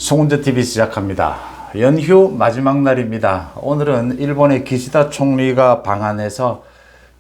송은재TV 시작합니다. 연휴 마지막 날입니다. 오늘은 일본의 기시다 총리가 방한해서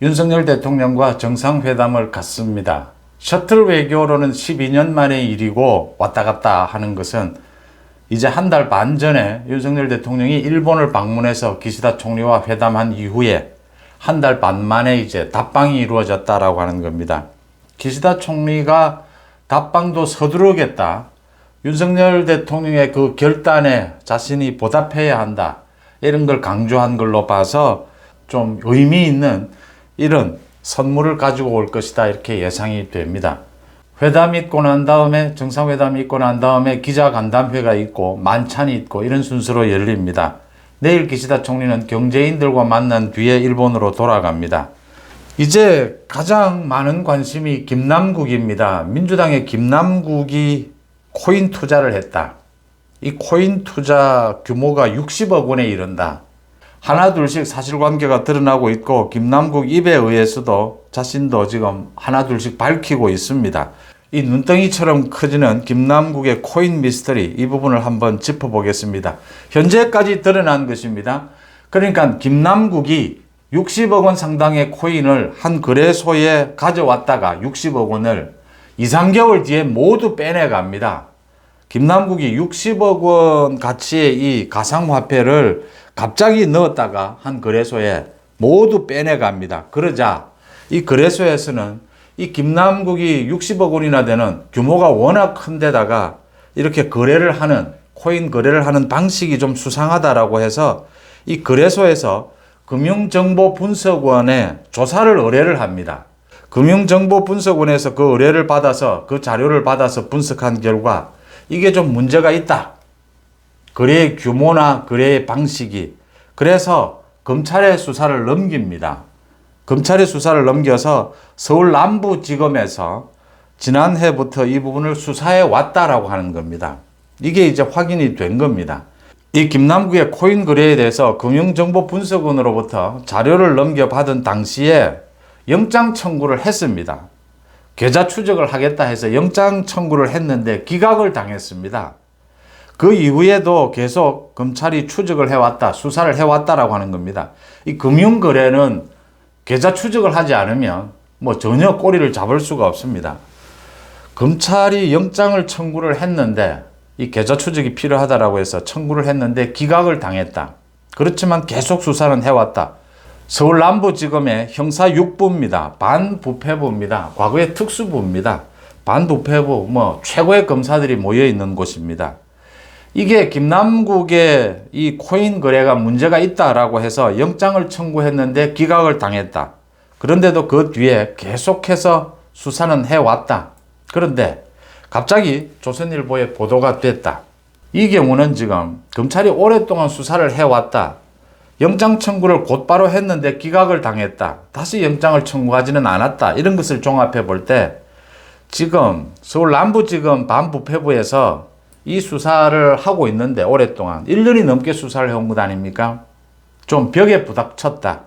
윤석열 대통령과 정상회담을 갖습니다. 셔틀 외교로는 12년 만의 일이고 왔다 갔다 하는 것은 이제 한 달 반 전에 윤석열 대통령이 일본을 방문해서 기시다 총리와 회담한 이후에 한 달 반 만에 이제 답방이 이루어졌다라고 하는 겁니다. 기시다 총리가 답방도 서두르겠다. 윤석열 대통령의 그 결단에 자신이 보답해야 한다. 이런 걸 강조한 걸로 봐서 좀 의미 있는 이런 선물을 가지고 올 것이다. 이렇게 예상이 됩니다. 회담이 있고 난 다음에 정상회담이 있고 난 다음에 기자간담회가 있고 만찬이 있고 이런 순서로 열립니다. 내일 기시다 총리는 경제인들과 만난 뒤에 일본으로 돌아갑니다. 이제 가장 많은 관심이 김남국입니다. 민주당의 김남국이 코인 투자를 했다. 이 코인 투자 규모가 60억 원에 이른다. 하나둘씩 사실관계가 드러나고 있고 김남국 입에 의해서도 자신도 지금 하나둘씩 밝히고 있습니다. 이 눈덩이처럼 커지는 김남국의 코인 미스터리, 이 부분을 한번 짚어보겠습니다. 현재까지 드러난 것입니다. 그러니까 김남국이 60억 원 상당의 코인을 한 거래소에 가져왔다가 60억 원을 2, 3개월 뒤에 모두 빼내갑니다. 김남국이 60억 원 가치의 이 가상화폐를 갑자기 넣었다가 한 거래소에 모두 빼내갑니다. 그러자 이 거래소에서는 이 김남국이 60억 원이나 되는 규모가 워낙 큰 데다가 이렇게 거래를 하는, 코인 거래를 하는 방식이 좀 수상하다라고 해서 이 거래소에서 금융정보분석원에 조사를 의뢰를 합니다. 금융정보분석원에서 그 의뢰를 받아서 그 자료를 받아서 분석한 결과 이게 좀 문제가 있다. 거래의 규모나 거래의 방식이. 그래서 검찰에 수사를 넘깁니다. 검찰에 수사를 넘겨서 서울 남부지검에서 지난해부터 이 부분을 수사해 왔다라고 하는 겁니다. 이게 이제 확인이 된 겁니다. 이 김남국의 코인 거래에 대해서 금융정보분석원으로부터 자료를 넘겨받은 당시에 영장 청구를 했습니다. 계좌 추적을 하겠다 해서 영장 청구를 했는데 기각을 당했습니다. 그 이후에도 계속 검찰이 추적을 해왔다, 수사를 해왔다라고 하는 겁니다. 이 금융거래는 계좌 추적을 하지 않으면 뭐 전혀 꼬리를 잡을 수가 없습니다. 검찰이 영장을 청구를 했는데 이 계좌 추적이 필요하다라고 해서 청구를 했는데 기각을 당했다. 그렇지만 계속 수사는 해왔다. 서울 남부지검의 형사 6부입니다. 반부패부입니다. 과거의 특수부입니다. 반부패부, 최고의 검사들이 모여있는 곳입니다. 이게 김남국의 이 코인 거래가 문제가 있다라고 해서 영장을 청구했는데 기각을 당했다. 그런데도 그 뒤에 계속해서 수사는 해왔다. 그런데 갑자기 조선일보에 보도가 됐다. 이 경우는 지금 검찰이 오랫동안 수사를 해왔다. 영장 청구를 곧바로 했는데 기각을 당했다. 다시 영장을 청구하지는 않았다. 이런 것을 종합해 볼 때 지금 서울 남부지검 반부패부에서 이 수사를 하고 있는데 오랫동안 1년이 넘게 수사를 해온 것 아닙니까? 좀 벽에 부닥쳤다.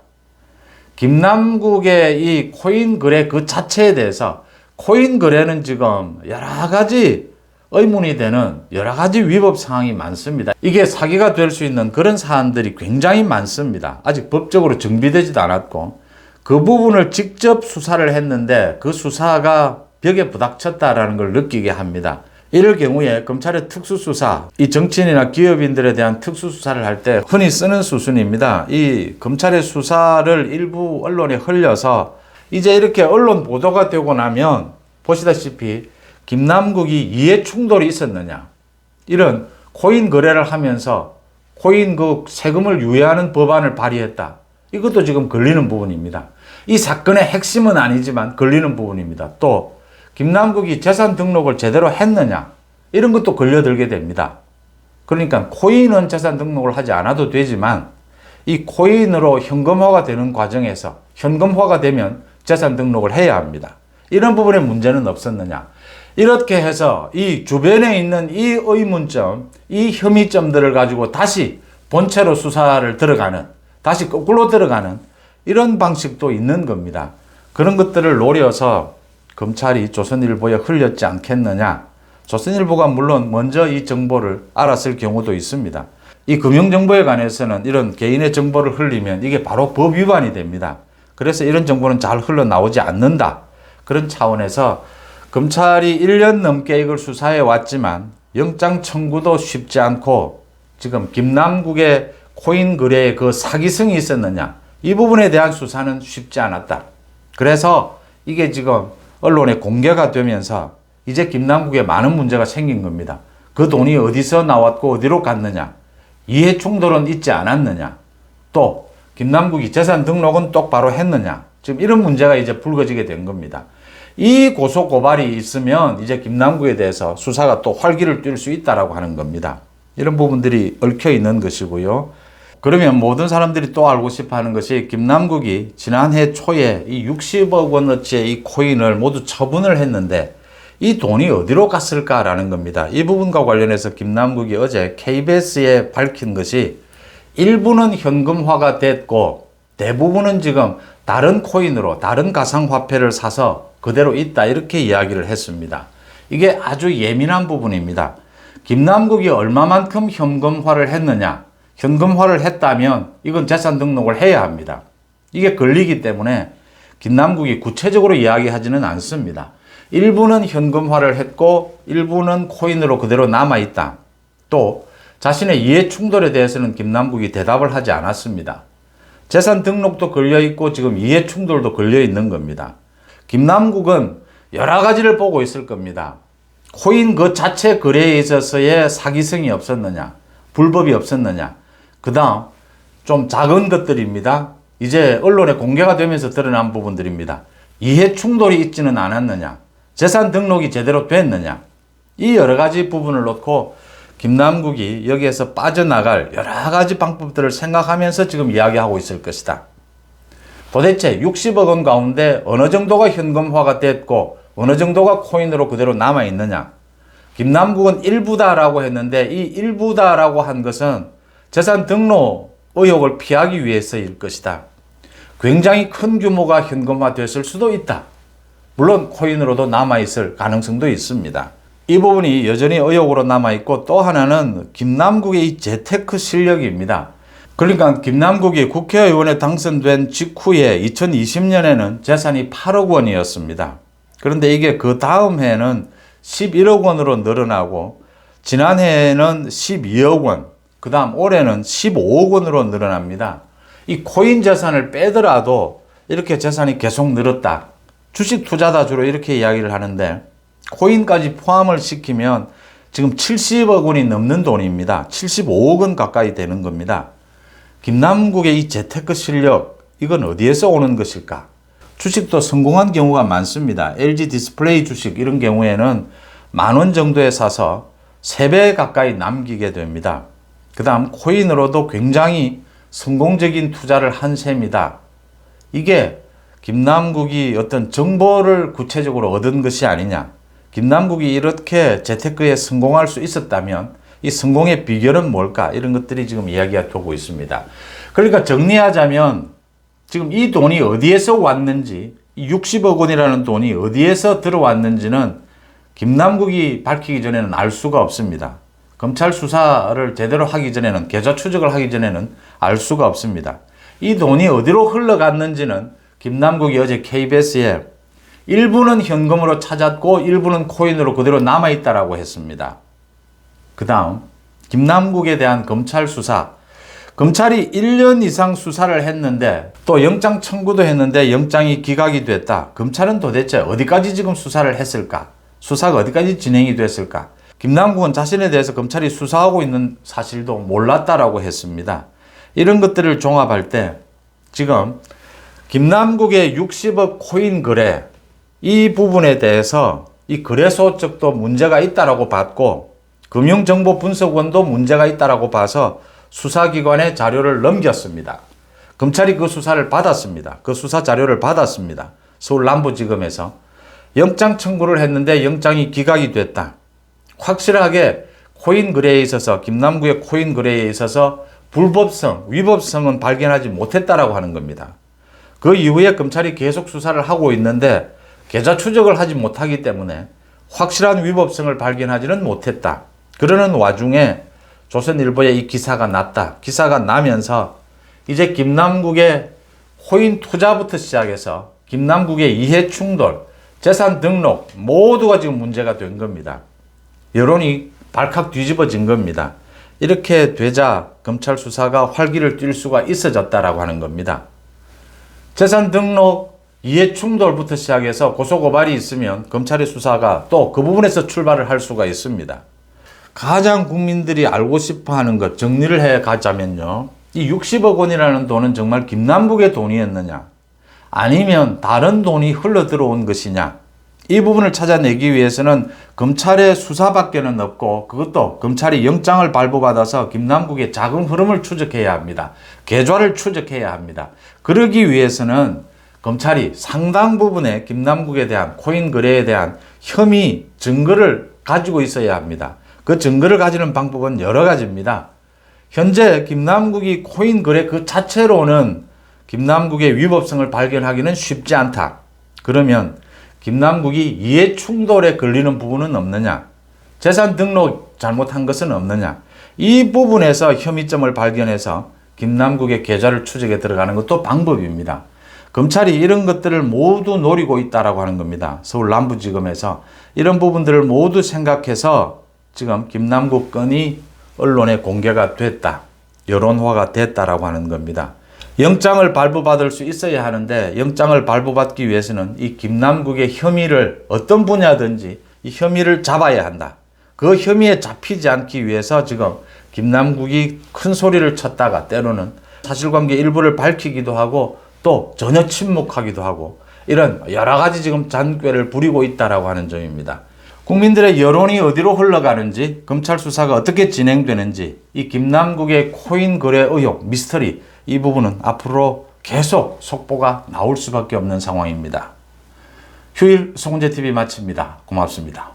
김남국의 이 코인 거래 그 자체에 대해서 코인 거래는 지금 여러 가지 의문이 되는 여러 가지 위법 상황이 많습니다. 이게 사기가 될 수 있는 그런 사안들이 굉장히 많습니다. 아직 법적으로 정비되지도 않았고 그 부분을 직접 수사를 했는데 그 수사가 벽에 부닥쳤다라는 걸 느끼게 합니다. 이럴 경우에 검찰의 특수수사, 이 정치인이나 기업인들에 대한 특수수사를 할 때 흔히 쓰는 수순입니다. 이 검찰의 수사를 일부 언론에 흘려서 이제 이렇게 언론 보도가 되고 나면 보시다시피 김남국이 이해 충돌이 있었느냐, 이런 코인 거래를 하면서 코인 그 세금을 유예하는 법안을 발의했다. 이것도 지금 걸리는 부분입니다. 이 사건의 핵심은 아니지만 걸리는 부분입니다. 또 김남국이 재산 등록을 제대로 했느냐, 이런 것도 걸려들게 됩니다. 그러니까 코인은 재산 등록을 하지 않아도 되지만 이 코인으로 현금화가 되는 과정에서 현금화가 되면 재산 등록을 해야 합니다. 이런 부분에 문제는 없었느냐. 이렇게 해서 이 주변에 있는 이 의문점, 이 혐의점들을 가지고 다시 본체로 수사를 들어가는, 다시 거꾸로 들어가는 이런 방식도 있는 겁니다. 그런 것들을 노려서 검찰이 조선일보에 흘렸지 않겠느냐, 조선일보가 물론 먼저 이 정보를 알았을 경우도 있습니다. 이 금융정보에 관해서는 이런 개인의 정보를 흘리면 이게 바로 법 위반이 됩니다. 그래서 이런 정보는 잘 흘러나오지 않는다. 그런 차원에서 검찰이 1년 넘게 이걸 수사해 왔지만 영장 청구도 쉽지 않고 지금 김남국의 코인 거래에 그 사기성이 있었느냐, 이 부분에 대한 수사는 쉽지 않았다. 그래서 이게 지금 언론에 공개가 되면서 이제 김남국에 많은 문제가 생긴 겁니다. 그 돈이 어디서 나왔고 어디로 갔느냐, 이해 충돌은 있지 않았느냐, 또 김남국이 재산 등록은 똑바로 했느냐, 지금 이런 문제가 이제 불거지게 된 겁니다. 이 고소 고발이 있으면 이제 김남국에 대해서 수사가 또 활기를 띨 수 있다라고 하는 겁니다. 이런 부분들이 얽혀 있는 것이고요. 그러면 모든 사람들이 또 알고 싶어 하는 것이 김남국이 지난해 초에 이 60억 원어치의 이 코인을 모두 처분을 했는데 이 돈이 어디로 갔을까라는 겁니다. 이 부분과 관련해서 김남국이 어제 KBS에 밝힌 것이 일부는 현금화가 됐고 대부분은 지금 다른 코인으로 다른 가상화폐를 사서 그대로 있다, 이렇게 이야기를 했습니다. 이게 아주 예민한 부분입니다. 김남국이 얼마만큼 현금화를 했느냐, 현금화를 했다면 이건 재산 등록을 해야 합니다. 이게 걸리기 때문에 김남국이 구체적으로 이야기하지는 않습니다. 일부는 현금화를 했고 일부는 코인으로 그대로 남아있다. 또 자신의 이해 충돌에 대해서는 김남국이 대답을 하지 않았습니다. 재산 등록도 걸려있고 지금 이해 충돌도 걸려있는 겁니다. 김남국은 여러 가지를 보고 있을 겁니다. 코인 그 자체 거래에 있어서의 사기성이 없었느냐, 불법이 없었느냐, 그 다음 좀 작은 것들입니다. 이제 언론에 공개가 되면서 드러난 부분들입니다. 이해 충돌이 있지는 않았느냐, 재산 등록이 제대로 됐느냐, 이 여러 가지 부분을 놓고 김남국이 여기에서 빠져나갈 여러 가지 방법들을 생각하면서 지금 이야기하고 있을 것이다. 도대체 60억 원 가운데 어느 정도가 현금화가 됐고 어느 정도가 코인으로 그대로 남아있느냐. 김남국은 일부다라고 했는데 이 일부다라고 한 것은 재산 등록 의혹을 피하기 위해서일 것이다. 굉장히 큰 규모가 현금화 됐을 수도 있다. 물론 코인으로도 남아있을 가능성도 있습니다. 이 부분이 여전히 의혹으로 남아있고, 또 하나는 김남국의 이 재테크 실력입니다. 그러니까 김남국이 국회의원에 당선된 직후에 2020년에는 재산이 8억 원이었습니다. 그런데 이게 그 다음 해에는 11억 원으로 늘어나고 지난해에는 12억 원, 그 다음 올해는 15억 원으로 늘어납니다. 이 코인 재산을 빼더라도 이렇게 재산이 계속 늘었다. 주식 투자다 주로 이렇게 이야기를 하는데 코인까지 포함을 시키면 지금 70억 원이 넘는 돈입니다. 75억 원 가까이 되는 겁니다. 김남국의 이 재테크 실력, 이건 어디에서 오는 것일까? 주식도 성공한 경우가 많습니다. LG 디스플레이 주식 이런 경우에는 10,000원 정도에 사서 3배 가까이 남기게 됩니다. 그 다음 코인으로도 굉장히 성공적인 투자를 한 셈이다. 이게 김남국이 어떤 정보를 구체적으로 얻은 것이 아니냐. 김남국이 이렇게 재테크에 성공할 수 있었다면 이 성공의 비결은 뭘까? 이런 것들이 지금 이야기가 되고 있습니다. 그러니까 정리하자면 지금 이 돈이 어디에서 왔는지, 이 60억 원이라는 돈이 어디에서 들어왔는지는 김남국이 밝히기 전에는 알 수가 없습니다. 검찰 수사를 제대로 하기 전에는, 계좌 추적을 하기 전에는 알 수가 없습니다. 이 돈이 어디로 흘러갔는지는 김남국이 어제 KBS에 일부는 현금으로 찾았고 일부는 코인으로 그대로 남아있다라고 했습니다. 그 다음 김남국에 대한 검찰 수사, 검찰이 1년 이상 수사를 했는데 또 영장 청구도 했는데 영장이 기각이 됐다. 검찰은 도대체 어디까지 지금 수사를 했을까? 수사가 어디까지 진행이 됐을까? 김남국은 자신에 대해서 검찰이 수사하고 있는 사실도 몰랐다라고 했습니다. 이런 것들을 종합할 때 지금 김남국의 60억 코인 거래, 이 부분에 대해서 이 거래소 쪽도 문제가 있다라고 봤고 금융정보분석원도 문제가 있다라고 봐서 수사기관에 자료를 넘겼습니다. 검찰이 그 수사를 받았습니다. 그 수사 자료를 받았습니다. 서울 남부지검에서 영장 청구를 했는데 영장이 기각이 됐다. 확실하게 코인 거래에 있어서, 김남국의 코인 거래에 있어서 불법성, 위법성은 발견하지 못했다라고 하는 겁니다. 그 이후에 검찰이 계속 수사를 하고 있는데 계좌 추적을 하지 못하기 때문에 확실한 위법성을 발견하지는 못했다. 그러는 와중에 조선일보에 이 기사가 났다. 기사가 나면서 이제 김남국의 호인 투자부터 시작해서 김남국의 이해 충돌, 재산 등록 모두가 지금 문제가 된 겁니다. 여론이 발칵 뒤집어진 겁니다. 이렇게 되자 검찰 수사가 활기를 띨 수가 있어졌다라고 하는 겁니다. 재산 등록, 이해 충돌부터 시작해서 고소고발이 있으면 검찰의 수사가 또 그 부분에서 출발을 할 수가 있습니다. 가장 국민들이 알고 싶어 하는 것 정리를 해 가자면요. 이 60억 원이라는 돈은 정말 김남국의 돈이었느냐? 아니면 다른 돈이 흘러 들어온 것이냐? 이 부분을 찾아내기 위해서는 검찰의 수사밖에는 없고 그것도 검찰이 영장을 발부받아서 김남국의 자금 흐름을 추적해야 합니다. 계좌를 추적해야 합니다. 그러기 위해서는 검찰이 상당 부분의 김남국에 대한 코인 거래에 대한 혐의 증거를 가지고 있어야 합니다. 그 증거를 가지는 방법은 여러 가지입니다. 현재 김남국이 코인 거래 그 자체로는 김남국의 위법성을 발견하기는 쉽지 않다. 그러면 김남국이 이해 충돌에 걸리는 부분은 없느냐? 재산 등록 잘못한 것은 없느냐? 이 부분에서 혐의점을 발견해서 김남국의 계좌를 추적에 들어가는 것도 방법입니다. 검찰이 이런 것들을 모두 노리고 있다라고 하는 겁니다. 서울 남부지검에서 이런 부분들을 모두 생각해서 지금 김남국 건이 언론에 공개가 됐다. 여론화가 됐다라고 하는 겁니다. 영장을 발부받을 수 있어야 하는데 영장을 발부받기 위해서는 이 김남국의 혐의를 어떤 분야든지 이 혐의를 잡아야 한다. 그 혐의에 잡히지 않기 위해서 지금 김남국이 큰 소리를 쳤다가 때로는 사실관계 일부를 밝히기도 하고 또 전혀 침묵하기도 하고 이런 여러 가지 지금 잔꾀를 부리고 있다라고 하는 점입니다. 국민들의 여론이 어디로 흘러가는지, 검찰 수사가 어떻게 진행되는지, 이 김남국의 코인 거래 의혹, 미스터리, 이 부분은 앞으로 계속 속보가 나올 수밖에 없는 상황입니다. 휴일 송은재TV 마칩니다. 고맙습니다.